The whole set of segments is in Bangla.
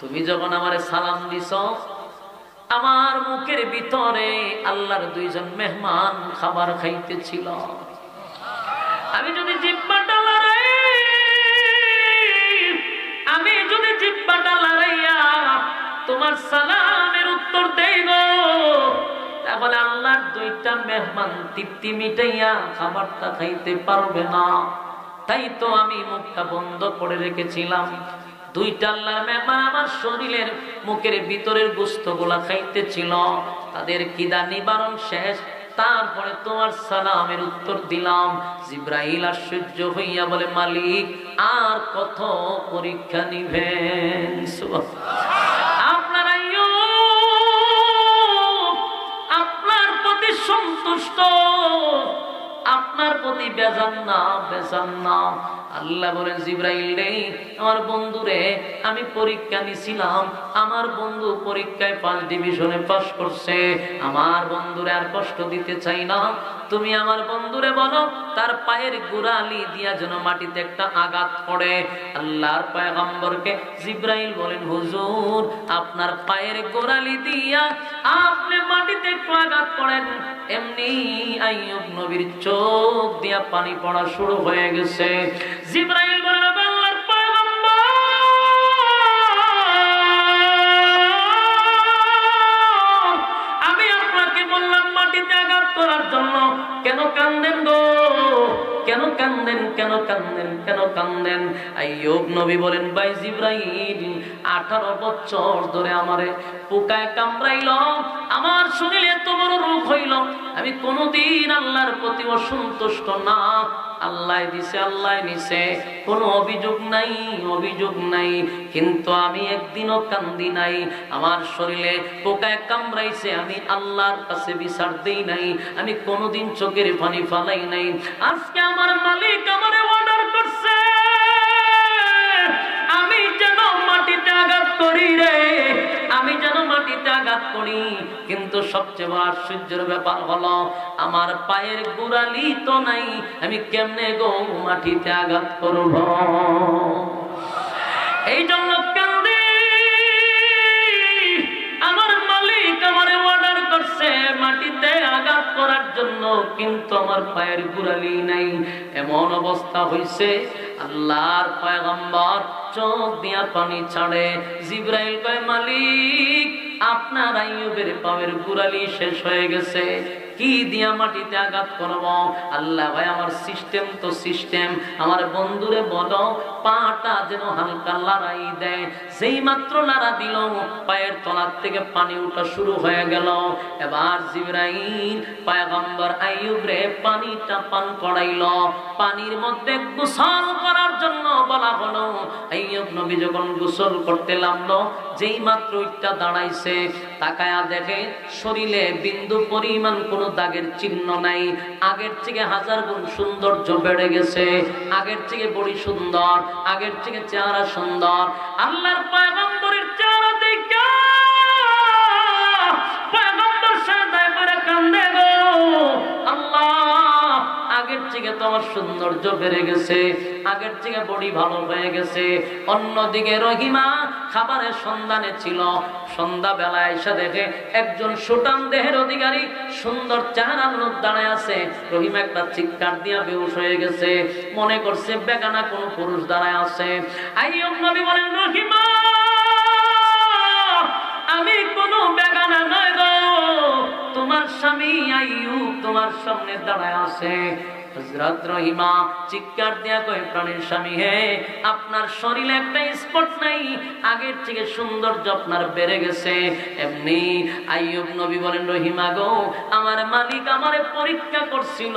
তুমি যখন আমারে সালাম দিছ, আমার মুখের ভিতরে আল্লাহর দুইজন মেহমান খাবার খাইতেছিল। আমি যদি জিহ্বাটা লড়াইয়া তোমার সালামের উত্তর দেই গো, তাহলে আল্লাহর দুইটা মেহমান তৃপ্তি মিটাইয়া খাবারটা খাইতে পারবে না। তাই তো আমি মুখটা বন্ধ করে রেখেছিলাম। দুইটা আল্লাহর মেহমান আমার শরীরের মুখের ভিতরের গোশতগুলা খাইতেছিল, তাদের খিদা নিবারণ শেষ। তারপরে তোমার সালামের উত্তর দিলাম। জিব্রাইল আশ্চর্য হইয়া বলে, মালিক আর কত পরীক্ষা নিবেন? আপনার আইয়ুব আপনার প্রতি সন্তুষ্ট, আপনার প্রতি বেজান না। আল্লাহ বলেন, জিব্রাইল রে, আমার বন্ধু রে, আমি পরীক্ষা নিছিলাম, আমার বন্ধু পরীক্ষায় 5 ডিভিশনে পাস করছে। আমার বন্ধুরে আর কষ্ট দিতে চাই না। তুমি আমার বন্ধুরে বলো তার পায়ের গোড়ালি দিয়া যেন মাটিতে একটা আঘাত পড়ে। আল্লাহর পয়গম্বরকে জিব্রাইল বলেন, হুজুর আপনার পায়ের গোড়ালি দিয়া আপনি মাটিতে একটু আঘাত পড়েন, এমনি আইয়ুব নবীর চোখ দিয়া পানি পড়া শুরু হয়ে গেছে। জিব্রাইল বলেন, আল্লাহর পয়গম্বর, আমি আপনাকে বললাম মাটিতে আঘাত করার জন্য, কেন কান্দেন গো? কেন কান্দেন? আইয়ুব নবী বলেন, ভাই জিব্রাইল 18 বছর ধরে আমারে পোকায় কামড়াইল, আমার শরীরে এত বড় রোগ হইল, আমি কোনদিন আল্লাহর প্রতি অসন্তুষ্ট না। আল্লাহ দিছে, আল্লাহ নিছে, কোনো অভিযোগ নাই। কিন্তু আমি একদিনও কান্দি নাই। আমার শরীরে পোকায় কামড়াইছে, আমি আল্লাহর কাছে বিচার দেই নাই, আমি কোনোদিন চোখের পানি ফালাই নাই। আজকে আমার মালিক আমারে অর্ডার করছে আমি যেন মাটিতে আঘাত করি রে, আমি যেন মাটিতে আঘাত করি। কিন্তু সবচেয়ে বড় আশ্চর্যের ব্যাপার হলো, আমার পায়ের গোড়ালি তো নাই, আমি কেমনে গো মাটিতে আঘাত করব? এই জন্য কান্দি, আমার মালিক আমারে অর্ডার করছে মাটিতে আঘাত করার জন্য, কিন্তু আমার পায়ের গোড়ালি নাই। এমন অবস্থা হইছে, আল্লাহর পয়গম্বর চোখ দিয়া পানি ছাড়ে। জিব্রাইল কয়, মালিক আপনার আইয়ুবের পায়ের গোড়ালি শেষ হয়ে গেছে, কি দিয়া মাটিতে আঘাত করব? আল্লাহ ভাই, আমার সিস্টেম তো সিস্টেম, আমার বন্ধুরে বলো পাটা যেন হালকা লড়াই দেয়। যেই মাত্র লড়া দিল, পায়ের তলার থেকে পানি উঠা শুরু হয়ে গেল। এবার জিব্রাইল পয়গম্বর আইয়ুব রে পানিটা পান করাইল। পানির মধ্যে গোসল করার জন্য বলা হলো। আইয়ুব নবী যখন গোসল করতে লাগলো, যেই মাত্র উঠটা দাঁড়াইছে, তাকায়া দেখে শরীরে বিন্দু পরিমাণ কোনো দাগের চিহ্ন নাই। আগের থেকে 1000 গুণ সৌন্দর্য বেড়ে গেছে, আগের থেকে বড়ি সুন্দর, আগের থেকে চেহারা সুন্দর। আল্লাহর পয়গম্বরের চেহারা দেখে পয়গম্বর সাদায় পড়ে কান্দে গো, আল্লাহ আগের থেকে তোমার সৌন্দর্য বেড়ে গেছে, আগের থেকে বডি ভালো হয়ে গেছে। অন্যদিকে রহিমা খাবারের সন্ধানে ছিল। সন্ধ্যা বেলায় এসে দেখে একজন সুঠাম দেহের অধিকারী সুন্দর চেহারার লোক দাঁড়ায় আছে। রহিমা একটা চিৎকার দিয়া বেহুশ হয়ে গেছে, মনে করছে বেগানা কোন পুরুষ দাঁড়ায় আছে। আইয়ুব নবী বলেন, রহিমা আমি কোনো বেগানা নয় গো, তোমার স্বামী আইয়ুব তোমার সামনে দাঁড়ায় আছে। হযরত রহিমা চিৎকার দিয়া কয়, প্রাণের স্বামী হে, আপনার শরীরে একটা স্পট নাই, আগের থেকে সৌন্দর্য আপনার বেড়ে গেছে। এমনি আইয়ুব নবী বলেন, রহিমা গো, আমার মালিক আমারে পরীক্ষা করছিল,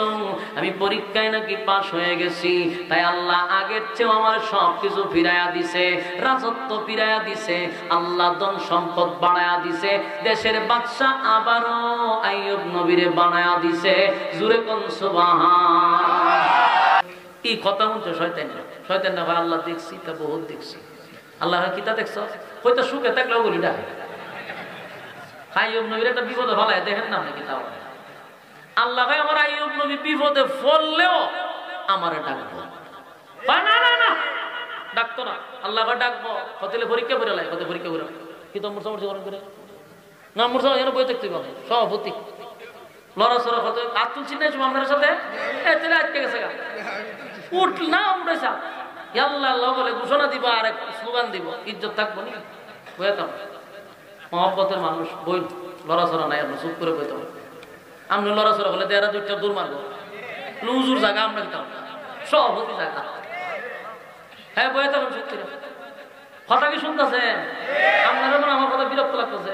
আমি পরীক্ষায় নাকি পাস হয়ে গেছি, তাই আল্লাহ আগের চেয়ে আমার সবকিছু ফিরাইয়া দিছে, রাজত্ব ফিরাইয়া দিছে, আল্লাহ ধন সম্পদ বাড়াইয়া দিছে, দেশের বাদশা আবারও আইয়ুব নবীরে বানায়া দিছে। জুরে কোন সুবহান। কি কথা শুনছো? শয়তান না ভাই, আল্লাহ দেখছি, তা বহুত দেখছি। আল্লাহ কিতা দেখছ? হয়তো সুখে থাকলেও বলি ডাকে। আইয়ুব নবীর একটা বিপদে ফলায় দেখেন না আপনি কিতাব। আল্লাহ ভাই আমার আইয়ুব নবী বিপদে ফললেও আমারে ডাকবো, না না না, ডাকতো না। আল্লাহ ডাকবো কতলে পরীক্ষা করে লাই, কত পরীক্ষা করে কি তো মূর্ছা মূর্ছি করে না, মূর্ছা যেন বই থাকতে পাবে সভাপতি লড়াচড়া কত আর তুলছি না আপনার সাথে আটকে গেছে গা উঠ না উঠেছে আল্লাহ আল্লাহ বলে ঘোষণা দিব আর এক স্লোগান দিব, ইজ্জত থাকবো নি বইতাম। মহব্বতের মানুষ বই লড়াচড়া নাই, আপনার চুপ করে বইতাম। আপনি লড়াচড়া হলে দেড়া দুইটা দূর মারবো লুজুর জায়গা আমরা দিতাম সভাপতি জায়গা। হ্যাঁ বইয়ে তখন সত্যি কথা কি শুনতেছেন আপনার এখন আমার কথা বিরক্ত লাগতেছে।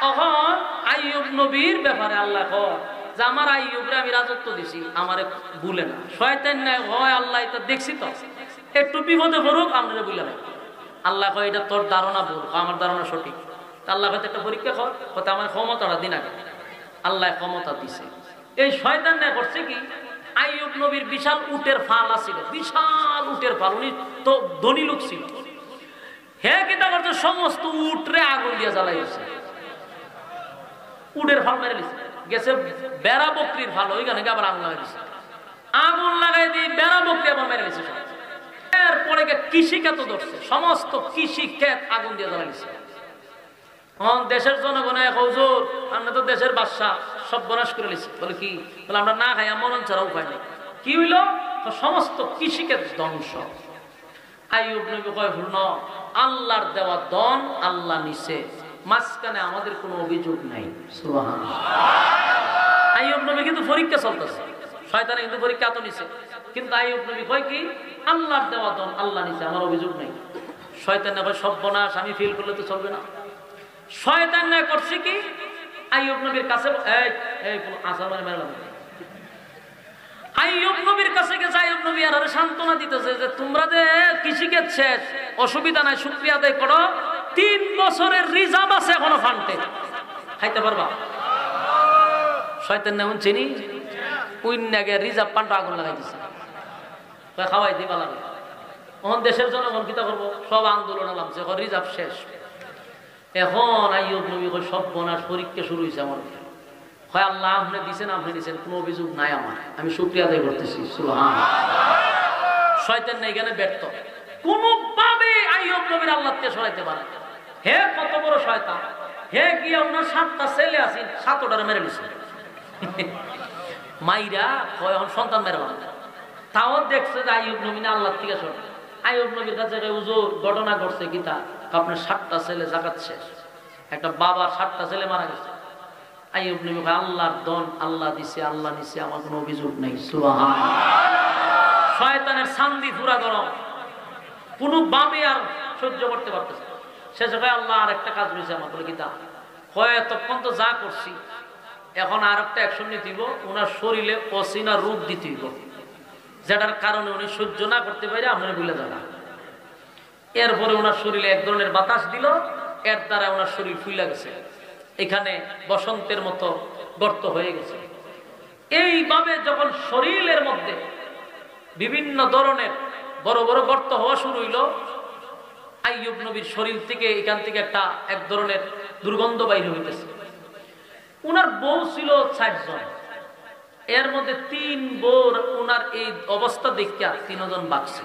তখন আইয়ুব নবীর ব্যাপারে আল্লাহ কয় যে আমার আইয়ুবরে আমি রাজত্ব দিছি, আমারে ভুলে না। শয়তান নাই হয় আল্লাহ এটা দেখছি তো একটু বিপদে পড়ুক আপনারা বুঝলে না। আল্লাহ কয় এটা তোর ধারণা ভুল, আমার ধারণা সঠিক। আল্লাহ হয়তো একটা পরীক্ষা কর, হয়তো আমার ক্ষমতাটা দিন আগে আল্লাহ ক্ষমতা দিছে। এই শয়তান না করছে কি আইয়ুব নবীর বিশাল উটের ফাল আছিল, বিশাল উটের ফাল, উনি তো ধনী লোক ছিল। হে কিতা করছে সমস্ত উটরে আগুন দিয়ে জ্বালাইছে, উটের ফাল মেরে দিছে। গেছে বেড়া বকরির ফাল, ওইখানে আবার আগুন লাগাই দিছে, আগুন লাগাই দিয়ে বেড়া বকরি আবার মেরে দিছে। এরপরে কৃষি ক্ষেত ধরছে, সমস্ত কৃষি ক্ষেত আগুন দিয়ে জ্বালাইছে। দেশের জনগণ এক হুজুর আমরা তো দেশের বাদশা সব বনাশ করে নিছি। বলে কি বলে আমরা না খাই মরণ ছাড়া উপায় নেই। কি হইল সমস্ত কৃষিক্ষেত ধ্বংস। আইয়ুব নবী কয় শুন আল্লাহর দেওয়া দন আল্লাহ নিছে, মাঝখানে আমাদের কোনো অভিযোগ নাই। সুবহানাল্লাহ। আইয়ুব নবী কিন্তু পরীক্ষা চলতেছে, শয়তানে কিন্তু পরীক্ষা তো নিছে, কিন্তু আইয়ুব নবী কয় কি আল্লাহর দেওয়া দন আল্লাহ নিছে, আমার অভিযোগ নাই। শয়তানে কয় সব বনাশ আমি ফিল করলে তো চলবে না। শয়তান না করছে কি আইয়ুব নবীর কাছে আইয়ুব নবীর কাছে গেছে। আইয়ুব নবী আর সান্ত্বনা দিতেছে যে তোমরা যে কৃষিকে শেষ অসুবিধা নাই, শুকরিয়া আদায় করো, 3 বছরের রিজার্ভ আছে এখনো ফান্ডে, খাইতে পারবা। শয়তান না চিনি উইন্নাগে রিজার্ভ ফান্ড আগুন লাগাই দিছে, খাওয়াই দিবা লাগে। তখন দেশের জনগণ কিতা করবো, সব আন্দোলন নামছে, রিজার্ভ শেষ। এখন আইয়ুব নবী কয় সব বনাশ পরীক্ষা শুরু হয়েছে আমার। হয় আল্লাহ আপনি দিছেন, আপনি দিছেন, কোনো অভিযোগ নাই আমার, আমি শুকরিয়া আদায় করতেছি। সুবহানাল্লাহ। শয়তান না এখানে ব্যর্থ, কোনোভাবে আইয়ুব নবীর আল্লাহকে সরাইতে পারে। হে কত বড় শয়তান, হে গিয়া ওনার 7টা ছেলে আছে 7টারে মেরে দিছে মাইরা কয় এখন সন্তান মেরে বানা। তাও দেখছে যে আইয়ুব নবী না আল্লাহ থেকে সরে। আইয়ুব নবীর কাছে হুজুর ঘটনা ঘটছে কিতা, আপনার 7টা ছেলে জাকাত শেষ, একটা বাবার 7টা ছেলে মারা গেছে। আইয়ুব নবী কয় আল্লাহর দন আল্লাহ দিছে, আল্লাহ নিছে, আমার কোনো অভিযোগ নেই। সুবহানাল্লাহ। শয়তানের শান্তি পুরা গরম, কোনো বামে আর সহ্য করতে পারতেছে। শেষে কয় আল্লাহ আর একটা কাজ হয়েছে আমার। বলে কিতা কয় এতক্ষণ তো যা করছি, এখন আর একটা অ্যাকশন নিতে হইব, ওনার শরীরে অচেনা রূপ দিতে হইব, যেটার কারণে উনি সহ্য না করতে পারে আপনার ভুলে যাবে। এরপরে ওনার শরীরে এক ধরনের বাতাস দিল, এর দ্বারা ওনার শরীর ফুলে গেছে, এখানে বসন্তের মতো গর্ত হয়ে গেছে। এইভাবে যখন শরীরের মধ্যে বিভিন্ন ধরনের বড় বড় গর্ত হওয়া শুরু হইল, আইয়ুব নবীর শরীর থেকে এখান থেকে এক ধরনের দুর্গন্ধ বাইরে হইতেছে। ওনার বউ ছিল 60 জন, এর মধ্যে 3 বউর ওনার এই অবস্থা দেখিয়া 3 জন বাঁচছে।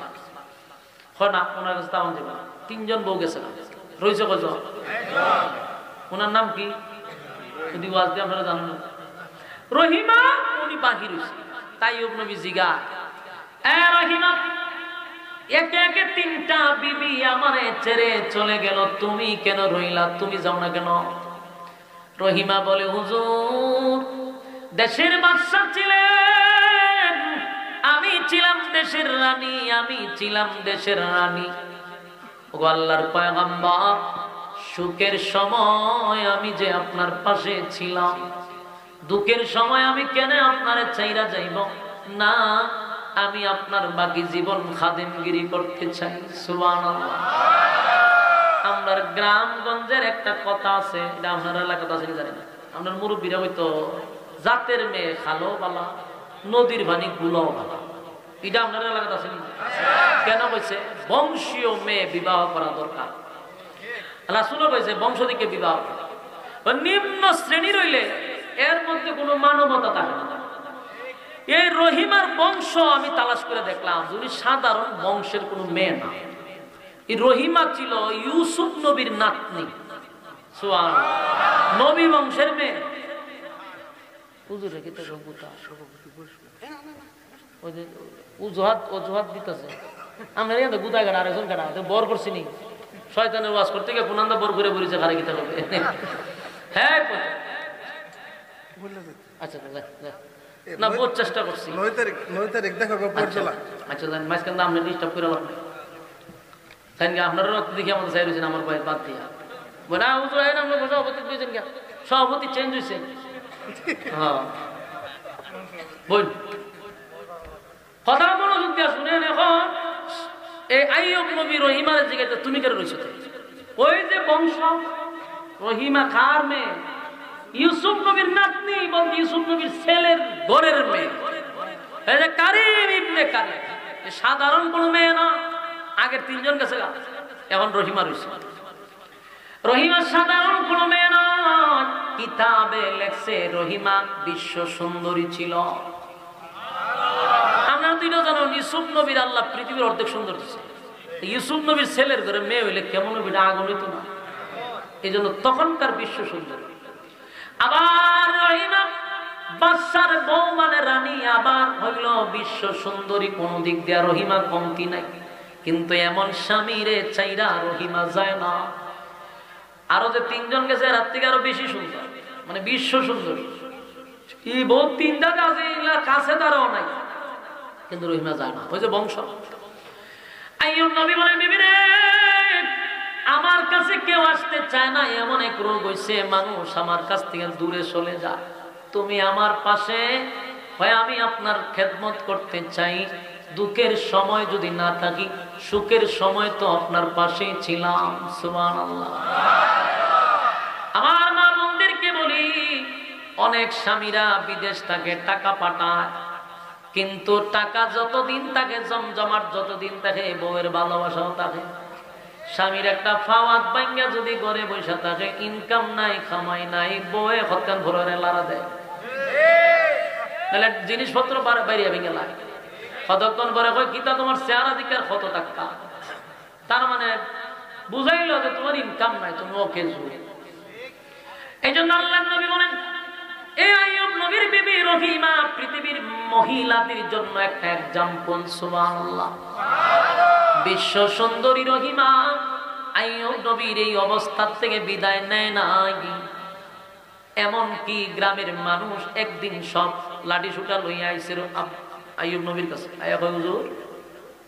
হয় না ওনার কাছে তেমন যাবে, 3 জন বউ গেছে, রয়েছে কজন? ওনার নাম কি যদি ওয়াজ দিয়ে আপনারা জানেন, রহিমা। উনি বাকি রয়েছে। তাই আইয়ুব নবী জিগা এ রহিমা, একে একে 3টা বিবি আমারে ছেড়ে চলে গেল, তুমি কেন রইলা, তুমি যাও না কেন? রহিমা বলে হুজুর দেশের বাদশা ছিলেন, আমি ছিলাম দেশের রানী, আমি ছিলাম দেশের রানী। ও আল্লাহর পয়গম্বর, সুখের সময় আমি যে আপনার পাশে ছিলাম, দুঃখের সময় আমি কেন আপনারে চাইরা যাইব না, আমি আপনার বাকি জীবন খাদেমগিরি করতে চাই। সুবহানাল্লাহ। আপনার গ্রামগঞ্জের একটা কথা আছে, এটা আপনার এলাকাতে আছে জানি না, আপনার মুরব্বীরা হয়তো জাতের মেয়ে খালো বালা, নদীর পানি গুলাও বালা, এটা আপনার এলাকাতে আছে। কেন বলছে বংশীয় মেয়ে বিবাহ করা দরকার। রাসূলও বলছে বংশ দিকে বিবাহ, নিম্ন শ্রেণী রইলে এর মধ্যে কোনো মানবতা থাকে না। এই রহিমার বংশ আমি তালাশ করে দেখলাম, উনি সাধারণ বংশের কোনো মেয়ে না। এই রহিমা ছিল ইউসুফ নবীর নাতনি। সুবহানাল্লাহ, নবী বংশের মেয়ে। অজুহাত দিতেছে আমরা এখানে গুদা গাড়া আরেকজন গাড়া বর করছি নি, শয়তানের ওয়াজ করতে গিয়ে কোনান্দা বর করে বলেছে খারে গীতা হবে। হ্যাঁ আচ্ছা না বহুত চেষ্টা করছি। 9 তারিখ দেখো পরচলা। আচ্ছা জান মাঝখান আপনি ডিস্টার্ব করে বলেন তাই আপনারা রক্ত দেখে আমাদের চাই রয়েছেন আমার ভাই বাদ দিয়া বলে হুজুর আইন আমরা সভাপতি দিয়েছেন কে? সভাপতি চেঞ্জ হয়েছে। হ্যাঁ বল কথা মনোযোগ দিয়া শুনেন। এখন এই আইয়ুব নবী রহিমার জায়গাতে তুমি কেন রয়েছো? ওই যে বংশ রহিমা কার মেয়ে? ইউসুফ নবীর নাতনি, বলতে ইউসুফ নবীর ছেলের ঘরের মেয়ে। এই যে কারিম ইবনে কারিম, সাধারণ কোনো মেয়ে না। আগের তিনজন গেছে, এখন রহিমা রয়েছে। রহিমা সাধারণ কোনো মেয়ে নয়। কিতাবে লেখছে রহিমা বিশ্ব সুন্দরী ছিল। আমরা দুইটা জানো ইউসুফ নবীর আল্লাহ পৃথিবীর অর্ধেক সুন্দর দিচ্ছে। ইউসুফ নবীর ছেলের ঘরে মেয়ে হইলে কেমন হবে? আগুন হইতো না। এই জন্য তখনকার বিশ্ব সুন্দরী। আবার রহিমা বাদশার বউ মানে রানী, আবার হইল বিশ্ব সুন্দরী। কোন দিক দিয়া রহিমা কমতি নাই। কিন্তু এমন স্বামীরে চাইরা রহিমা যায় না। আরো যে তিনজন গেছে রাত থেকে আরো বেশি সুন্দর, মানে বিশ্ব সুন্দরী। এই বউ তিনটা কাছে তারাও নাই, কিন্তু রহিমা যায় না। ওই যে বংশ। আইয়ুব নবী বলেন, বিবি রে আমার কাছে কেউ আসতে চায় না। এমন এক রোগ হইছে, মানুষ আমার কাছ থেকে দূরে চলে যায়। তুমি আমার পাশে হয়, আমি আপনার খেদমত করতে চাই। দুঃখের সময় যদি না থাকি, সুখের সময় তো আপনার পাশেই ছিলাম। সুবহানাল্লাহ। আমার মা বোনদেরকে বলি, অনেক স্বামীরা বিদেশ থেকে টাকা পাঠায়, কিন্তু টাকা যতদিন থাকে, জমজমাট যতদিন থাকে, বউয়ের ভালোবাসাও থাকে। স্বামীর একটা ফাওয়াত ভাঙ্গা যদি ঘরে বসে থাকে, ইনকাম নাই, কামাই নাই, বউয়ে হত্যান ভরে লাড়া দেয়। তাহলে জিনিসপত্র বাইরে ভেঙে লাগে। কতক্ষণ পরে কয় কিতা তোমার চেহারা দিকার কত টাকা, তার মানে বুঝাইলো যে তোমার ইনকাম নাই, তুমি ওকে জুড়ে। এই জন্য আল্লাহর নবী বলেন, এই আইয়ুব নবীর বিবি রহিমা পৃথিবীর মহিলাদের জন্য একটা এক্সাম্পল। সুবহানাল্লাহ। বিশ্ব সুন্দরী রহিমা আইয়ুব নবীর এই অবস্থা থেকে বিদায় নেয় নাই। এমন কি গ্রামের মানুষ একদিন সব লাঠি সুটা লইয়া আইছিল আইয়ুব নবীর কাছে। আয়া কয়, হুজুর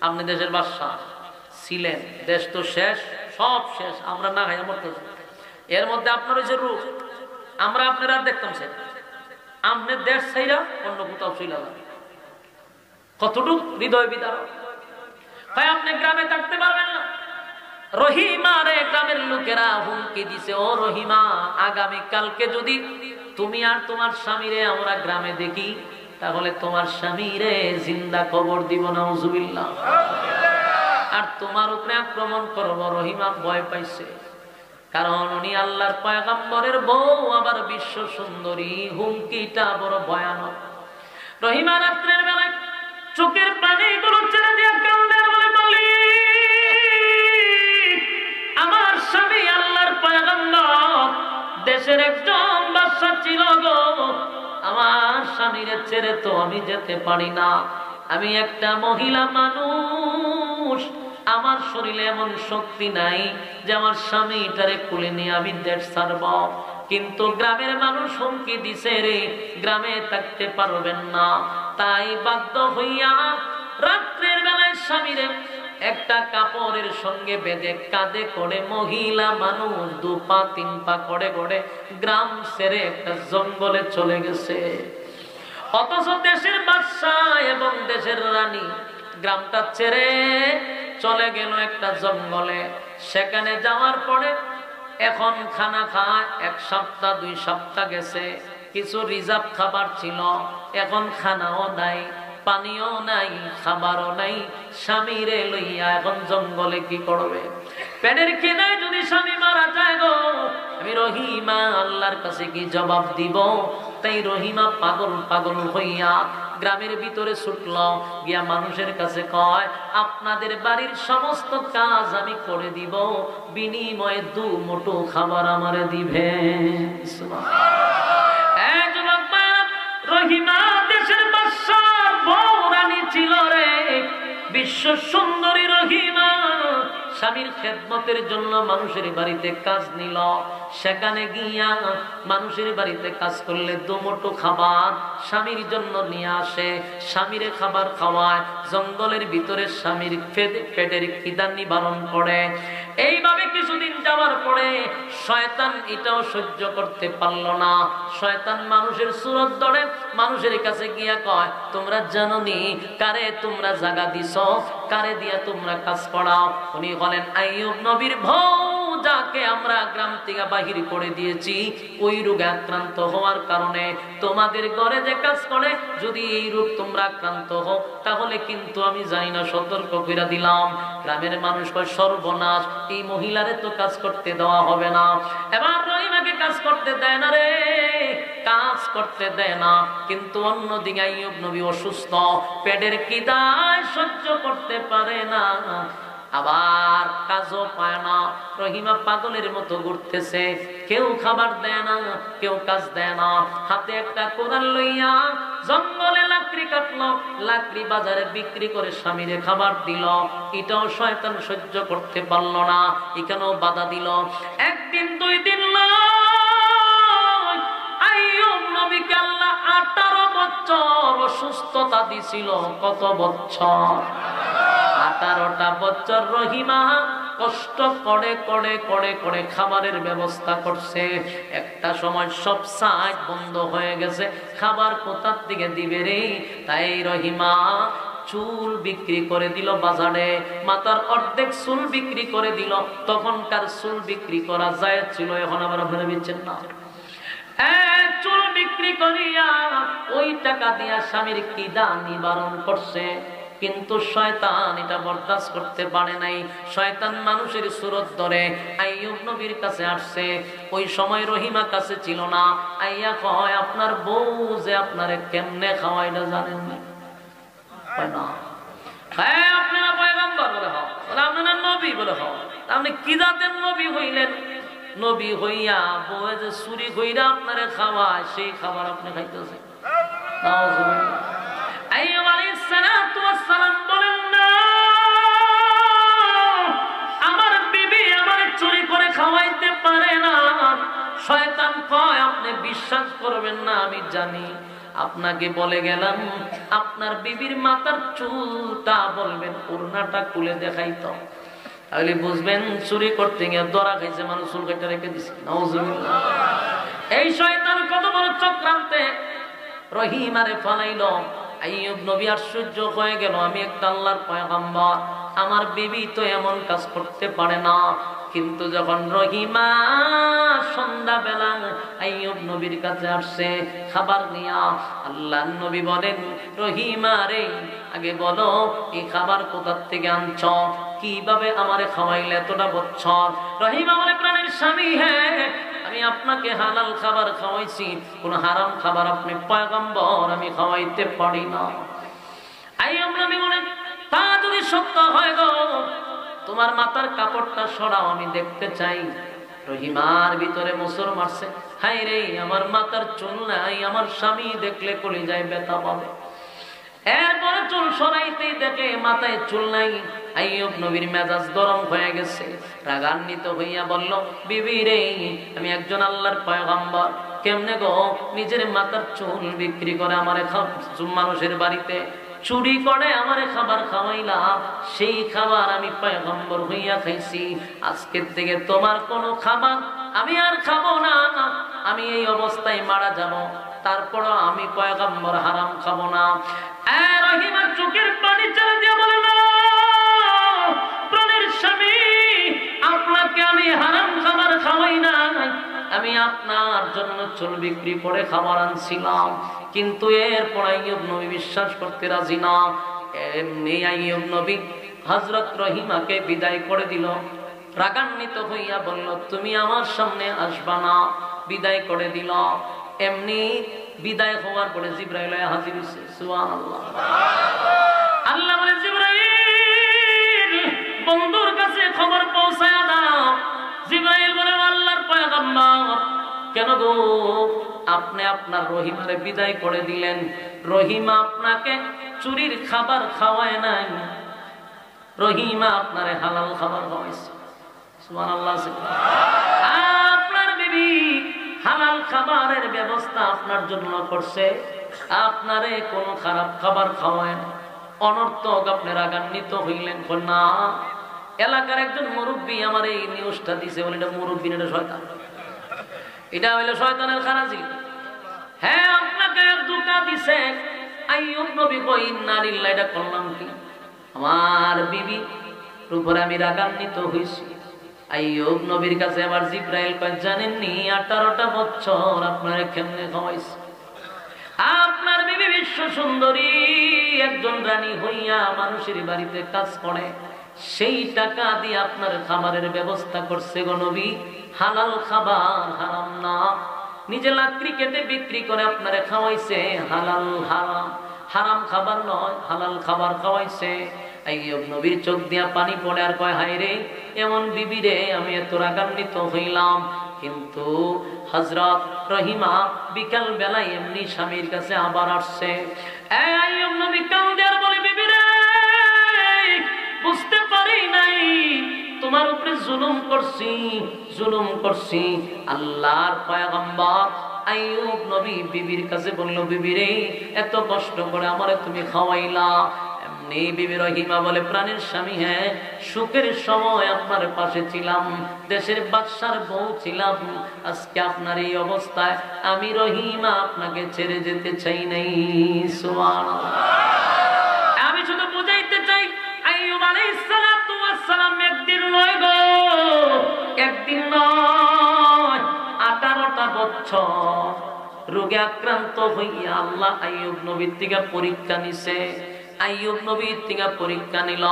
আপনি দেশের বাদশাহ ছিলেন, দেশ তো শেষ, সব শেষ, আমরা না খাই মরতেছি। এর মধ্যে আপনার ওই যে রূপ, আমরা আপনার আর দেখতাম সে আপনার দেশ ছাইরা অন্য কোথাও চলে যাবে। কতটুক হৃদয় বিদারক। ভাই আপনি গ্রামে থাকতে পারবেন না। রহিমা রে গ্রামের লোকেরা হুমকি দিছে, ও রহিমা আগামী কালকে যদি তুমি আর তোমার স্বামীরে আমরা গ্রামে দেখি, তাহলে তোমার স্বামীরে জিন্দা কবর দিব। নাউজুবিল্লাহ। আর তোমার উপরে আক্রমণ করব। রহিমা ভয় পাইছে, কারণ উনি আল্লাহর পয়গম্বরের বউ, আবার বিশ্ব সুন্দরী। হুমকিটা বড় ভয়ানক। রহিমা রাত্রের বেলায় চোখের পানিগুলো ছেড়ে দিয়ে কান্দে, বলে বলি আমার স্বামী আল্লাহর পয়গম্বর, দেশের একজন বাদশা ছিল গো। আমার স্বামীরে ছেড়ে তো আমি যেতে পারি না। আমি একটা মহিলা মানুষ, আমার শরীরে এমন শক্তি নাই যে আমার স্বামীটারে কোলে নিয়ে আমি দেশ ছাড়ব। কিন্তু গ্রামের মানুষ হুমকি দিছে রে, গ্রামে থাকতে পারবেন না। তাই বাধ্য হইয়া রাত্রের বেলায় স্বামীরে একটা কাপড়ের সঙ্গে বেঁধে কাঁধে করে মহিলা মানুষ 2 পা 3 পা করে করে গ্রাম ছেড়ে একটা জঙ্গলে চলে গেছে। অথচ দেশের বাদশা এবং দেশের রানী গ্রামটা ছেড়ে চলে গেল একটা জঙ্গলে। সেখানে যাওয়ার পরে এখন খানা খায় 1 সপ্তাহ 2 সপ্তাহ গেছে, কিছু রিজার্ভ খাবার ছিল, এখন খানাও নাই, পানিও নাই, খাবারও নাই। স্বামীরে লইয়া এখন জঙ্গলে কি করবে? পেটের খিদায় যদি স্বামী মারা যায় গো, আমি রহিমা আল্লাহর কাছে কি জবাব দিব? তাই রহিমা পাগল পাগল হইয়া গ্রামের ভিতরে ছুটল, গিয়া মানুষের কাছে কয়, আপনাদের বাড়ির সমস্ত কাজ আমি করে দিব, বিনিময়ে 2 মুঠো খাবার আমারে দিবে। রহিমা দেশের বাদশার বউ রানী ছিল রে, বিশ্ব সুন্দরী রহিমা স্বামীর খেদমতের জন্য মানুষের বাড়িতে কাজ নিল। সেখানে গিয়া মানুষের বাড়িতে কাজ করলে 2 মুঠো খাবার স্বামীর জন্য নিয়ে আসে, স্বামীরে খাবার খাওয়ায়, জঙ্গলের ভিতরে স্বামীর পেটের খিদা নিবারণ করে। এইভাবে কিছুদিন যাওয়ার পরে শয়তান এটাও সহ্য করতে পারল না। শয়তান মানুষের সুরত ধরে মানুষের কাছে গিয়া কয়, তোমরা জানো নি কারে তোমরা জায়গা দিছ, কারে দিয়া তোমরা কাজ করাও? উনি বলেন, আইয়ুব নবীর বউ যাকে আমরা গ্রাম থেকে বাহির করে দিয়েছি, ওই রোগে আক্রান্ত হওয়ার কারণে তোমাদের ঘরে যে কাজ করে, যদি এই রোগ তোমরা আক্রান্ত হও তাহলে কিন্তু আমি জানি না, সতর্ক করে দিলাম। গ্রামের মানুষ কয়, সর্বনাশ, এই মহিলারে তো কাজ করতে দেওয়া হবে না। এবার রহিমাকে কাজ করতে দেয় না রে, কাজ করতে দেয় না। কিন্তু অন্যদিকে আইয়ুব নবী অসুস্থ, পেটের খিদায় সহ্য করতে পারে না, আবার কাজও পায় না। রহিমা পাগলের মতো ঘুরতেছে, কেউ খাবার দেয় না, কেউ কাজ দেয় না। হাতে একটা কোদাল লইয়া জঙ্গলে লাকড়ি কাটলো, লাকড়ি বাজারে বিক্রি করে স্বামীরে খাবার দিল। এটাও শয়তান সহ্য করতে পারল না, এখানেও বাধা দিল। একদিন 2 দিন আইয়ুব নবীকে আল্লাহ 18 বছর অসুস্থতা দিছিল। কত বছর? 18টা বছর রহিমা কষ্ট করে করে করে করে খাবারের ব্যবস্থা করছে। একটা সময় সব সাইড বন্ধ হয়ে গেছে, খাবার কোথার থেকে দিবে রে? তাই রহিমা চুল বিক্রি করে দিল বাজারে, মাথার অর্ধেক চুল বিক্রি করে দিল। তখনকার চুল বিক্রি করা যায় ছিল, এখন আবার আপনারা দিচ্ছেন না। চুল বিক্রি করিয়া ওই টাকা দিয়া স্বামীর খিদা নিবারণ করছে। কিন্তু শয়তান এটা বরদাস্ত করতে পারে নাই। শয়তান মানুষের সুরত ধরে আইয়ুব নবীর কাছে আসছে। ওই সময় রহিমা কাছে ছিল না। আইয়া কয়, আপনার বউ যে আপনারে কেমনে খাওয়াইটা জানেন না? হ্যাঁ, আপনারা পয়গম্বর বলে হও, আপনারা নবী বলে হও। আপনি কি জাতের নবী হইলেন? নবী হইয়া বউ যে চুরি কইরা আপনারে খাওয়ায়, সেই খাবার আপনি খাইতেছেন। আইয়ুব আলাইহিস সালাতু ওয়াস সালাম বলেন, না, আমার বিবি আমারে চুরি করে খাওয়াইতে পারে না। শয়তান কয়, আপনি বিশ্বাস করবেন না, আমি জানি। আপনাকে বলে গেলাম, আপনার বিবির মাথার চুলটা বলবেন ওড়নাটা খুলে দেখাইতো, তাহলে বুঝবেন চুরি করতে গিয়ে ধরা খাইছে, মানুষ চুল কেটে রেখে দিছে। নাউজুবিল্লাহ। এই শয়তান কত বড় চক্রান্তে রহিমারে ফালাইল। আইয়ুব নবী আশ্চর্য হয়ে গেল, আমি একটা আল্লাহর পয়গম্বর, আমার বিবি তো এমন কাজ করতে পারে না। কিন্তু যখন রহিমা সন্ধ্যাবেলা আইয়ুব নবীর কাছে আসছে খাবার নিয়া, আল্লাহর নবী বলেন, রহিমা রে, আগে বলো এই খাবার কোথা থেকে আনছ, কিভাবে আমারে খাওয়াইলে এতটা বছর? রহিমা বলে, প্রাণের স্বামী, হ্যাঁ, আমি আপনাকে হালাল খাবার খাওয়াইছি, কোন হারাম খাবার আপনি পয়গম্বর, আমি খাওয়াইতে পারি না। আইয়ুব নবী বলেন, তা যদি সত্য হয় গো, তোমার মাথার কাপড়টা সরাও, আমি দেখতে চাই। রহিমার ভিতরে মোচড় মারছে, হাই রে, আমার মাথার চুল নাই, আমার স্বামী দেখলে কলিজায় ব্যথা পাবে। এরপরে চুল সরাইতেই দেখে মাথায় চুল নাই। আইয়ুব নবীর মেজাজ গরম হয়ে গেছে, রাগান্বিত হইয়া বলল, বিবি রে, আমি একজন আল্লাহর পয়গম্বর, কেমনে গো নিজের মাথার চুল বিক্রি করে আমারে মানুষের বাড়িতে চুরি করে আমারে খাবার খাওয়াইলাম, সেই খাবার আমি পয়গম্বর হইয়া খাইছি। আজকের থেকে তোমার কোনো খাবার আমি আর খাবো না, আমি এই অবস্থায় মারা যাব, তারপরও আমি পয়গম্বর হারাম খাবো না। রহিমার চোখের পানি ছেড়ে দিয়ে বলে, না, প্রাণের স্বামী, আপনাকে আমি হারাম খাবার খাওয়াই না, আমি আপনার জন্য চুল বিক্রি করে খাবার আনছিলাম। কিন্তু এরপর আইয়ুব নবী বিশ্বাস করতে রাজি না। এমনি আইয়ুব নবী হযরত রহিমাকে বিদায় করে দিল। রাগান্বিত হইয়া বলল, তুমি আমার সামনে আসবা না, বিদায় করে দিল। এমনি বিদায় হওয়ার পরে জিবরাইল হাজির হইছে। সুবহানাল্লাহ। আল্লাহ বলে জিবরাইল বন্ধুর কাছে খবর পৌঁছায়া দাও। জিবরাইল বলে আল্লাহর পয়গম্বর কেন গো আপনি আপনার রহিমারে বিদায় করে দিলেন? রহিমা আপনাকে চুরির খাবার খাওয়ায় নাই, রহিমা আপনারে হালাল খাবার খাওয়াইছে। সুবহানাল্লাহ। আপনার বিবি হালাল খাবারের ব্যবস্থা আপনার জন্য করছে, আপনারে কোনো খারাপ খাবার খাওয়ায় না। অনর্থক আপনি রাগান্বিত হইলেন না। এলাকার একজন মুরব্বী আমার এই নিউজটা দিছে, বলে এটা মুরব্বী না, এটা শয়তান, এটা হইলো শয়তানের খারাজি। হ্যাঁ আপনাকে ধোঁকা দিছে। আইয়ুব নবী কই ইন্না লিল্লাহি, এটা করলাম কি? আমার বিবি উপরে আমি রাগান্বিত হইছি। আইয়ুব নবীর কাছে আবার জিবরাইল কয় জানেননি 18টা বছর আপনারে কেমনে খাওয়াইছে? আপনার বিবি বিশ্ব সুন্দরী একজন রানী হইয়া মানুষের বাড়িতে কাজ করে, সেই টাকা দিয়ে আপনার খাবারের ব্যবস্থা করছে গো নবী। হালাল খাবার হারাম না, নিজে লাকড়ি কেটে বিক্রি করে আপনারে খাওয়াইছে। হালাল হারাম, হারাম খাবার নয়, হালাল খাবার খাওয়াইছে। আইয়ুব নবীর চোখ দিয়া পানি পড়ে আর কয় হায় রে এমন বিবি রে আমি এত রাগান্বিত হইলাম। কিন্তু হযরত রহিমা বিকাল বেলায় এমনি স্বামীর কাছে আবার আসছে। আইয়ুব নবী কাঁদে আর বলে বিবি রে বুঝতে পারি নাই তোমার উপরে জুলুম করছি। আল্লাহর পয়গম্বর আইয়ুব নবী বিবির কাছে বলল বিবি রে এত কষ্ট করে আমারে তুমি খাওয়াইলা। এমনি বিবি রহিমা বলে প্রাণের স্বামী হ্যাঁ সুখের সময় আপনার পাশে ছিলাম, দেশের বাদশার বউ ছিলাম, আজকে আপনার এই অবস্থায় আমি রহিমা আপনাকে ছেড়ে যেতে চাই নাই। সুবহানাল্লাহ। আমি শুধু বুঝাইতে চাই আইয়ুব আলাইহিস সালাতু ওয়াস সালাম একদিন নয় গো, একদিন নয় 18টা বছর রোগে আক্রান্ত হইয়া আল্লাহ আইয়ুব নবীর থেকে পরীক্ষা নিছে। আইয়ুব নবীর থেকে পরীক্ষা নিল।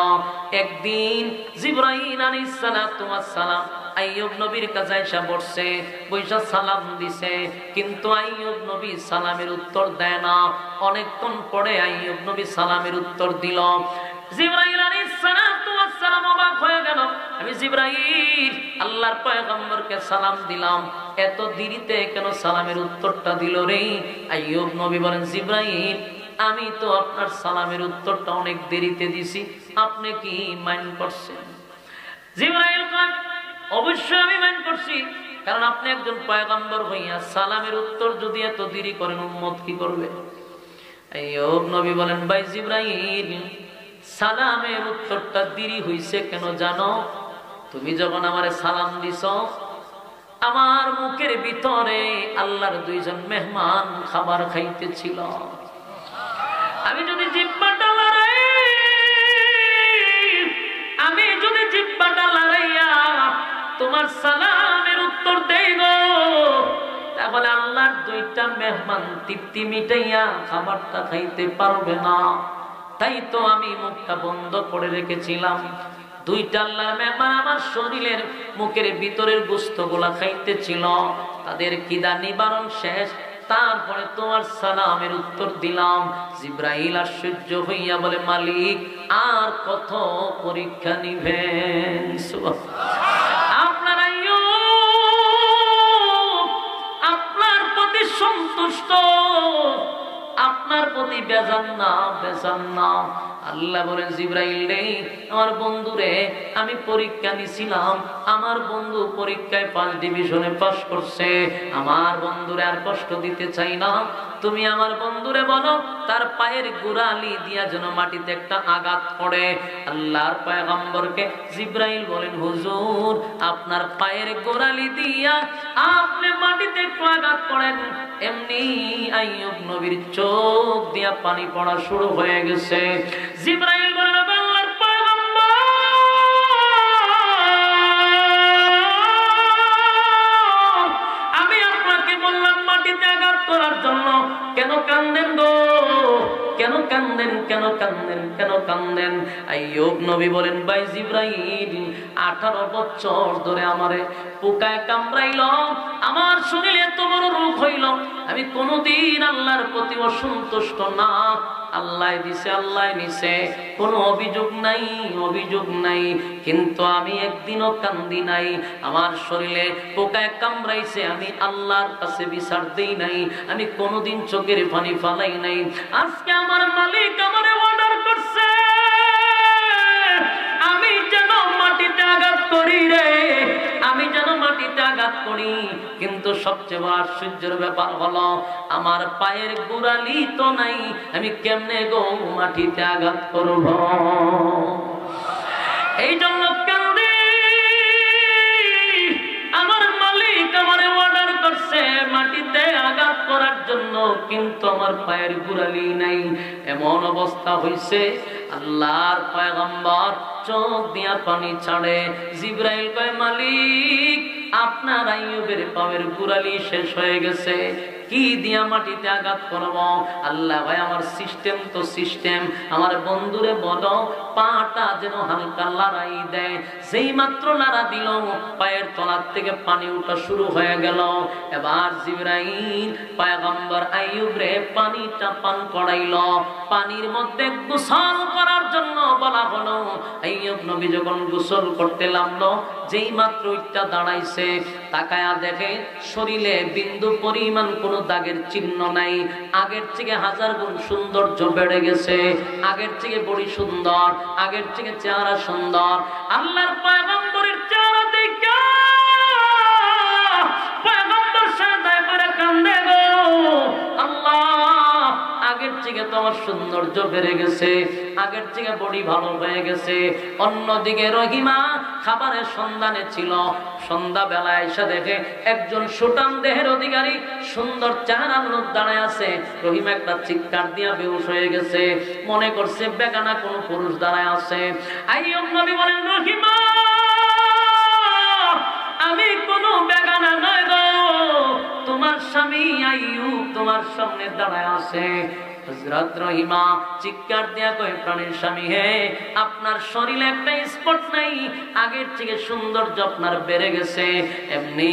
একদিন জিবরাইল আলাইহিস সালাতু ওয়াস সালাম আইয়ুব নবীর কাছে এসে বসছে, বৈশা সালাম দিছে, কিন্তু আইয়ুব নবী সালামের উত্তর দেয় না। অনেকক্ষণ পরে আইয়ুব নবী সালামের উত্তর দিল। জিবরাইল আলাইহিস সালাতু ওয়াস সালাম অবাক হয়ে গেল, আমি জিবরাইল আল্লাহর পয়গম্বরকে সালাম দিলাম, এত দেরিতে কেন সালামের উত্তরটা দিল রে? আইয়ুব নবী বলেন জিবরাইল আমি তো আপনার সালামের উত্তরটা অনেক দেরিতে দিছি, আপনি কি মাইন্ড করছেন? জিবরাইল কয় অবশ্যই আমি মাইন্ড করছি, কারণ আপনি একজন পয়গম্বর হইয়া সালামের উত্তর যদি এত দেরি করেন উম্মত কি করবে? আইয়ুব নবী বলেন ভাই জিবরাইল সালামের উত্তরটা দেরি হইছে কেন জানো? তুমি যখন আমারে সালাম দিছ আমার মুখের ভিতরে আল্লাহর দুইজন মেহমান খাবার খাইতেছিল। আমি যদি জিহ্বাটা লড়াইয়া তোমার সালামের উত্তর দেই গো, তাহলে আল্লাহর দুইটা মেহমান তৃপ্তি মিটাইয়া খাবারটা খাইতে পারবে না। তাই তো আমি মুখটা বন্ধ করে রেখেছিলাম। দুইটা আল্লাহর মেহমান আমার শরীরের মুখের ভিতরের গোশতগুলা খাইতেছিল, তাদের খিদা নিবারণ শেষ, তারপরে তোমার সালামের উত্তর দিলাম। জিবরাইল আশ্চর্য হইয়া বলে মালিক আর কত পরীক্ষা নিবেন? আপনার আইয়ুব আপনার প্রতি সন্তুষ্ট, আপনার প্রতি বেজান না। আল্লাহ বলেন জিবরাইল রে আমার বন্ধু রে আমি পরীক্ষা নিছিলাম, আমার বন্ধু পরীক্ষায় 5 ডিভিশনে পাস করছে, আমার বন্ধুরে আর কষ্ট দিতে চাই না। তুমি আমার বন্ধুরে বলো তার পায়ের গোড়ালি দিয়া যেন মাটিতে একটা আঘাত পড়ে। আল্লাহর পয়গম্বরকে জিবরাইল বলেন হুজুর আপনার পায়ের গোড়ালি দিয়া আপনি মাটিতে একটু আঘাত পড়েন, এমনি আইয়ুব নবীর চোখ দিয়া পানি পড়া শুরু হয়ে গেছে। জিবরাইল বলেন আল্লাহর পয়গম্বর আমি আপনাকে বললাম মাটিতে আঘাত করার জন্য, কেন কান্দেন গো, কেন কান্দেন, কেন কান্দেন, কেন কান্দেন? আইয়ুব নবী বলেন, ভাই জিবরাইল 18 বছর ধরে আমারে পোকায় কামড়াইল, আমার শরীরে এত বড় রোগ হইল, আমি কোনদিন আল্লাহর প্রতি অসন্তুষ্ট না। আল্লাহ দিছে, আল্লাহ নিছে, কোনো অভিযোগ নাই, অভিযোগ নাই। কিন্তু আমি একদিনও কান্দি নাই। আমার শরীরে পোকায় কামড়াইছে, আমি আল্লাহর কাছে বিচার দেই নাই, আমি কোনোদিন চোখের পানি ফালাই নাই। আজকে আমার মালিক আমারে অর্ডার করছে আমি যেন মাটিতে আঘাত করি রে, আমি যেন মাটিতে আঘাত করি। কিন্তু সবচেয়ে বড় আশ্চর্যের ব্যাপার হলো আমার পায়ের গোড়ালি তো নাই, আমি কেমনে গো মাটিতে আঘাত করব? এই জন্য কান্দি, আমার মালিক আমারে অর্ডার করছে মাটিতে আঘাত করার জন্য, কিন্তু আমার পায়ের গোড়ালি নাই। এমন অবস্থা হইছে আল্লাহর পয়গম্বর চোখ দিয়া পানি ছাড়ে। জিবরাইল কয়, মালিক আপনার আইয়ুবের পায়ের গোড়ালি শেষ হয়ে গেছে, কি দিয়া মাটিতে আঘাত করব? আল্লাহ ভাই, আমার সিস্টেম তো সিস্টেম, আমার বন্ধুরে বলো পাটা যেন হালকা লড়াই দেয়। সেই মাত্র নাড়া দিল, পায়ের তলার থেকে পানি উঠা শুরু হয়ে গেল। এবার জিবরাইল পয়গম্বর আইয়ুব রে পানিটা পান করাইল। পানির মধ্যে গোসল করার জন্য বলা হলো। আইয়ুব নবী যখন গোসল করতে লাগলো, যেই মাত্র উঠটা দাঁড়াইছে, তাকায়া দেখে শরীরে বিন্দু পরিমাণ কোনো দাগের চিহ্ন নাই। আগের থেকে 1000 গুণ সৌন্দর্য বেড়ে গেছে, আগের থেকে বড়ি সুন্দর, আগের থেকে চেহারা সুন্দর। আল্লাহর পয়গম্বরের চেহারা দেখে পয়গম্বর সাদা করে কান্দে গো, আল্লাহ আগের থেকে তো আমার সৌন্দর্য বেড়ে গেছে, আগের থেকে বডি ভালো হয়ে গেছে। অন্যদিকে রহিমা খাবারের সন্ধানে ছিল, সন্ধ্যা বেলায় এসে দেখে একজন সুঠাম দেহের অধিকারী সুন্দর চেহারার লোক দাঁড়ায় আছে। রহিমা একটা চিৎকার দিয়া বেহুশ হয়ে গেছে, মনে করছে বেগানা কোন পুরুষ দাঁড়ায় আছে। আইয়ুব নবী বলেন, রহিমা আমি কোন বেগানা নয় গো, তোমার স্বামী আইয়ুব তোমার সামনে দাঁড়ায় আছে। হযরত রহিমা চিৎকার দিয়া কয়, প্রাণের স্বামী হে, আপনার শরীরে একটা স্পট নাই, আগের থেকে সৌন্দর্য আপনার বেড়ে গেছে। এমনি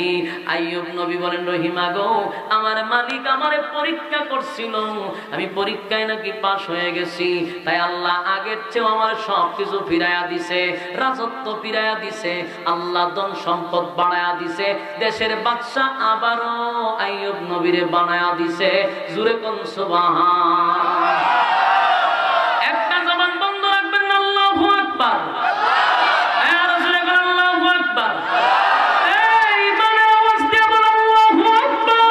আইয়ুব নবী বলেন, রহিমা গো, আমার মালিক আমারে পরীক্ষা করছিল, আমি পরীক্ষায় নাকি পাস হয়ে গেছি, তাই আল্লাহ আগের চেয়েও আমার সবকিছু ফিরাইয়া দিছে, রাজত্ব ফিরাইয়া দিছে, আল্লাহ ধন সম্পদ বাড়াইয়া দিছে, দেশের বাদশা আবারও আইয়ুব নবীরে বানায়া দিছে। জুরে কোন সুবহান। একটা জবান বন্ধ রাখবেন না, আল্লাহু আকবার। হ্যাঁ রাসূলে বলেন আল্লাহু আকবার। এই বলে আওয়াজ দিয়ে বলেন আল্লাহু আকবার।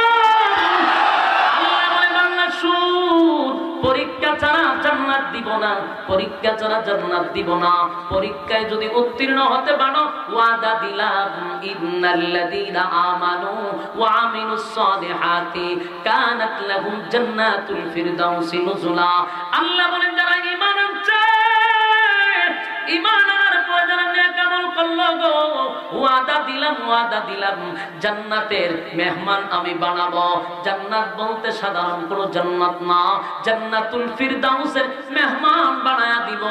আল্লাহ বলে, বান্দা শুন, পরীক্ষা ছাড়া জান্নাত দিব না, পরীক্ষা ছাড়া জান্নাত দিব না। পরীক্ষায় যদি উত্তীর্ণ হতে পারো, ওয়াদা দিলাম, ইন্নাল্লাযীনা আমানু ওয়া আমিলুস সালিহাতি কানাত লাহুম জান্নাতুল ফিরদাউসি নুজুলা। আল্লাহ বলেন, যারা ঈমান আনছে, ঈমান আনার পর যারা নেক আমল করলো গো, ওয়াদা দিলাম, ওয়াদা দিলাম, জান্নাতের মেহমান আমি বানাবো। জান্নাত বলতে সাধারণ কোনো জান্নাত না, জান্নাতুল ফিরদাউসের মেহমান বানায়া দিব।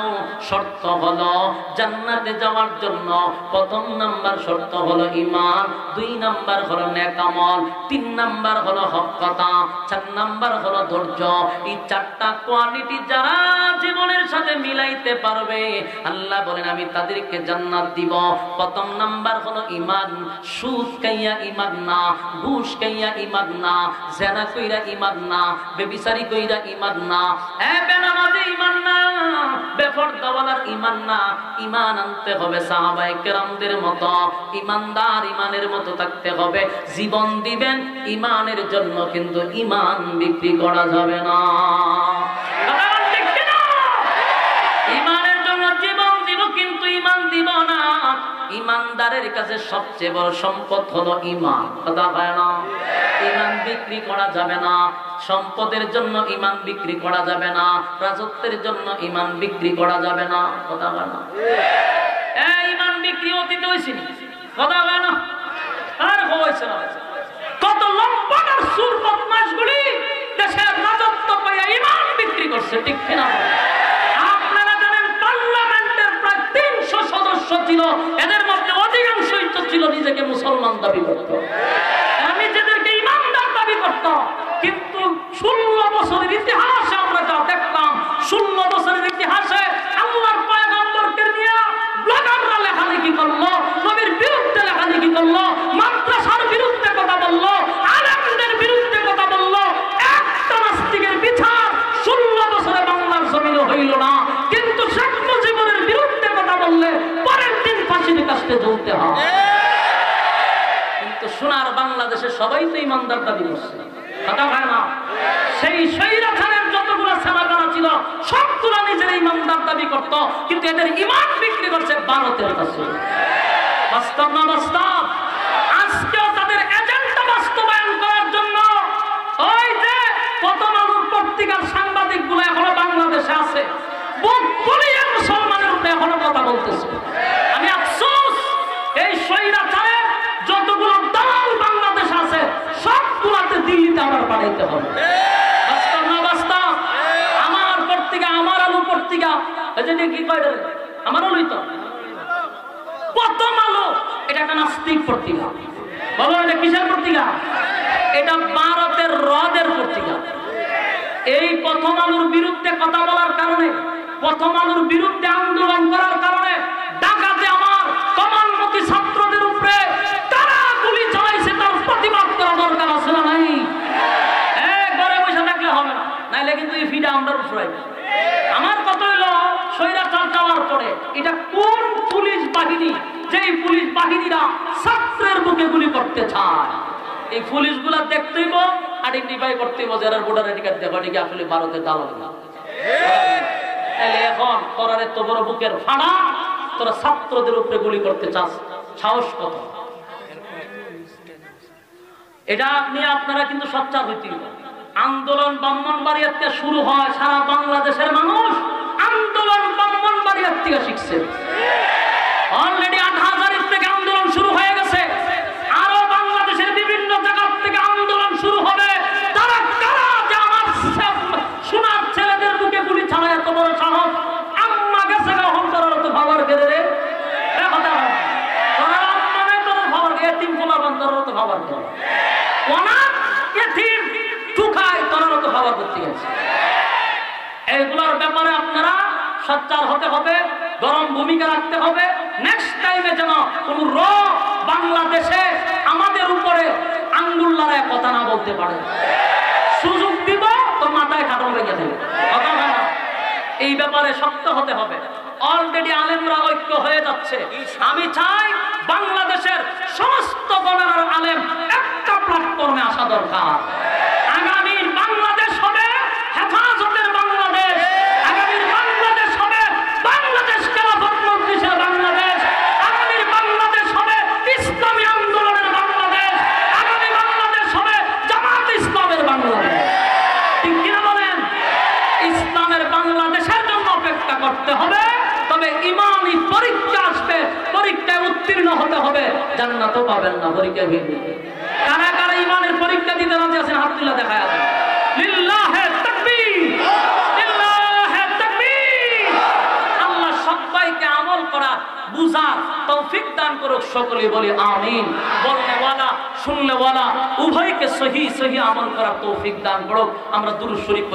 শর্ত হলো, জান্নাতে যাওয়ার জন্য প্রথম নাম্বার শর্ত হলো ঈমান, 2 নাম্বার হলো নেক আমল, 3 নাম্বার হলো হক কথা, 4 নাম্বার হলো ধৈর্য। এই 4টা কোয়ালিটি যারা জীবনের সাথে মিলাইতে পারবে, আল্লাহ বলেন আমি তাদেরকে জান্নাত দিব। প্রথম নাম্বার হলো ঈমান, সুদ কাইয়া ঈমান না, ঘুষ কাইয়া ঈমান না, জেনা কইরা ঈমান না, বেবিচারি কইরা ঈমান না, বেনামাজি ঈমান না, বেপরদাওয়ালার ঈমান না। ঈমান আনতে হবে সাহাবায়ে কেরামদের মতো, ঈমানদার ঈমানের মতো থাকতে হবে। জীবন দিবেন ঈমানের জন্য, কিন্তু ঈমান বিক্রি করা যাবে না। ঈমানের জন্য জীবন দিব, কিন্তু ঈমান দিব না। ঈমানদারের কাছে সবচেয়ে বড় সম্পদ হলো ঈমান। কথা হয় না? ঈমান বিক্রি করা যাবে না। সম্পদের জন্য ঈমান বিক্রি করা যাবে না, রাজত্বের জন্য ঈমান বিক্রি করা যাবে না। কথা হয় না? এই ঈমান বিক্রি অতীতে হইছিল, কথা হয় না? আর হইছে না। কত লম্পট আর সুর বদমাশগুলি দেশের রাজত্ব পাইয়া ঈমান বিক্রি করছে, ঠিক কিনা? আপনারা জানেন পার্লামেন্টের প্রায় 300 সদস্য ছিল, এদের মধ্যে অধিকাংশই তো ছিল নিজেকে মুসলমান দাবি করত, নিজেদেরকে ইমানদার দাবি করত। কিন্তু 16 বছরের ইতিহাসে আমরা যা দেখলাম, 16 বছরের ইতিহাসে আল্লাহর পয়গম্বরকে নিয়ে ব্লগাররা লেখালেখি করলো, নবীর বিরুদ্ধে লেখালেখি করলো, মাদ্রাসার বিরুদ্ধে কথা বললো, আলেমদের বিরুদ্ধে কথা বললো। একটা নাস্তিকের বিচার 16 বছরে বাংলার জমিনে হইল না। কিন্তু শেখ মুজিবের বিরুদ্ধে কথা বললে পরের দিন ফাঁসির কাস্টে ঝুলতে হয়। কিন্তু সোনার বাংলাদেশে সবাই তো ইমানদার দাবি করছে, কথা হয় না? সেই স্বৈরাচারের যতগুলো সেনাগানা ছিল সবগুলো নিজের ইমানদার দাবি করত, কিন্তু এদের ইমান বিক্রি করছে ভারতের কাছে। বাস্তব না বাস্তব? আজকেও তাদের এজেন্ডা বাস্তবায়ন করার জন্য ওই যে প্রথম আলোর পত্রিকার সাংবাদিক গুলো এখনো বাংলাদেশে আছে, বুক ফুলিয়ে মুসলমানের উপরে এখনো কথা বলতেছে। আমি আফসোস, এই স্বৈরাচারের যতগুলো দালাল বাংলাদেশ আছে সবগুলাতে দিল্লিতে আমার পাঠাইতে হবে। বাস্তব না বাস্তব? আমার পত্রিকা, আমার আলু পত্রিকা, কি কয় আমার আলুই তো প্রথম আলো, এটা একটা নাস্তিক পত্রিকা। বলো এটা কিসের পত্রিকা? এটা ভারতের হ্রদের পত্রিকা। এই প্রথম আলোর বিরুদ্ধে কথা বলার কারণে, প্রথম আলোর বিরুদ্ধে আন্দোলন করার কারণে ঢাকাতে আমার কমানমতি ছাত্রদের উপরে তারা গুলি চালাইছে। তার প্রতিবাদ করা দরকার আছে না নাই? ঘরে বসে থাকলে হবে না, নাইলে কিন্তু এই ফিডা আমরা উঠরাই। আমার কথা হলো, স্বৈরাচার যাওয়ার পরে এটা কোন পুলিশ বাহিনী, যেই পুলিশ বাহিনীরা ছাত্রের বুকে গুলি করতে চায়, এই পুলিশগুলা দেখতেইব, আইডেন্টিফাই করতেইব যারা ভোটার আইডি কার্ড দেখো এটা আসলে ভারতের দালাল না। এখন তোরা এত বড় বুকের ফাড়া, তোরা ছাত্রদের উপরে গুলি করতে চাস, সাহস কত? এটা নিয়ে আপনারা কিন্তু সোচ্চার হইতে হবে। আন্দোলন ব্রাহ্মণবাড়িয়ার থেকে শুরু হয়, সারা বাংলাদেশের মানুষ আন্দোলন ব্রাহ্মণবাড়িয়ার থেকে শিখছে। অলরেডি 8000 থেকে আন্দোলন শুরু হয়ে গেছে, আরো বাংলাদেশের বিভিন্ন জায়গা থেকে আন্দোলন শুরু হবে। তারা কারা যে আমার সোনার ছেলেদের বুকে গুলি ছাড়া এত বড় সাহস? আম্মা গেছে কখন করার তো খাবার খেলে রে, কথা হয় তোরা আম্মা নেই তোর খাবার খেয়ে তিন কোলা বান্ধব তো খাবার খেয়ে অনাথ এতিম ঠুকায় তোরা তো খাবার করতে গেছে। এইগুলোর ব্যাপারে আপনারা সচ্চার হতে হবে, গরম ভূমিকা রাখতে হবে। নেক্সট টাইমে যেন কোন বাংলাদেশে আমাদের উপরে আঙ্গুল লড়ায় কথা না বলতে পারে। সুযোগ দিব তো মাথায় কাটল লেগে যাবে, কথা হয় না? এই ব্যাপারে শক্ত হতে হবে। অলরেডি আলেমরা ঐক্য হয়ে যাচ্ছে। আমি চাই বাংলাদেশের সমস্ত গণের আলেম একটা প্ল্যাটফর্মে আসা দরকার। আগামীর বাংলাদেশ হবে হেফাজতের বাংলাদেশ, আগামীর বাংলাদেশ হবে বাংলাদেশ খেলাফত মজলিসের বাংলাদেশ, আগামীর বাংলাদেশ হবে ইসলামী আন্দোলনের বাংলাদেশ, আগামী বাংলাদেশ হবে জামাত ইসলামের বাংলাদেশ। ঠিক কিনা বলেন? ইসলামের বাংলাদেশের জন্য অপেক্ষা করতে হবে, তবে ইমানি পরীক্ষা আসবে, পরীক্ষায় উত্তীর্ণ হতে হবে, জান্নাতও পাবেন না পরীক্ষায় ভিড়। কারা কারা ইমানের পরীক্ষা দিতে রাজি আছেন? হাত তুলে দেখায় দেন। লিল্লাহে তাকবীর, লিল্লাহে তাকবীর। আল্লাহ সবাইকে আমল করা, বুঝার তৌফিক দান করুক, সকলে বলি আমিন। বলনে ওয়ালা শুনলে ওয়ালা উভয়কে সহি সহি আমল করার তৌফিক দান করুক। আমরা দুরূদ শরীফ